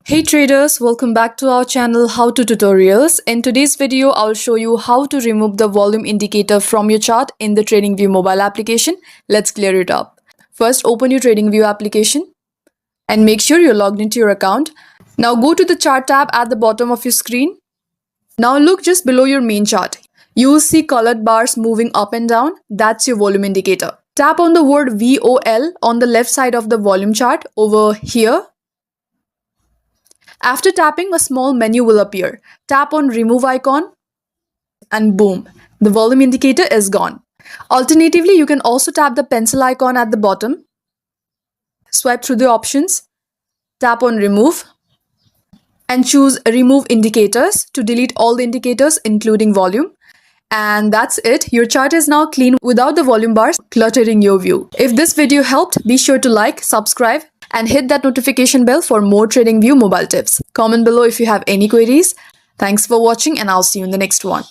Hey traders, welcome back to our channel How to Tutorials. In today's video, I'll show you how to remove the volume indicator from your chart in the TradingView mobile application. Let's clear it up. First, open your TradingView application and make sure you're logged into your account. Now go to the chart tab at the bottom of your screen. Now look just below your main chart. You will see colored bars moving up and down. That's your volume indicator. Tap on the word VOL on the left side of the volume chart over here. After tapping, a small menu will appear. Tap on remove icon and boom, the volume indicator is gone. Alternatively, you can also tap the pencil icon at the bottom. Swipe through the options, tap on remove and choose remove indicators to delete all the indicators including volume. And that's it. Your chart is now clean without the volume bars cluttering your view. If this video helped, be sure to like, subscribe, and hit that notification bell for more TradingView mobile tips. Comment below if you have any queries. Thanks for watching and I'll see you in the next one.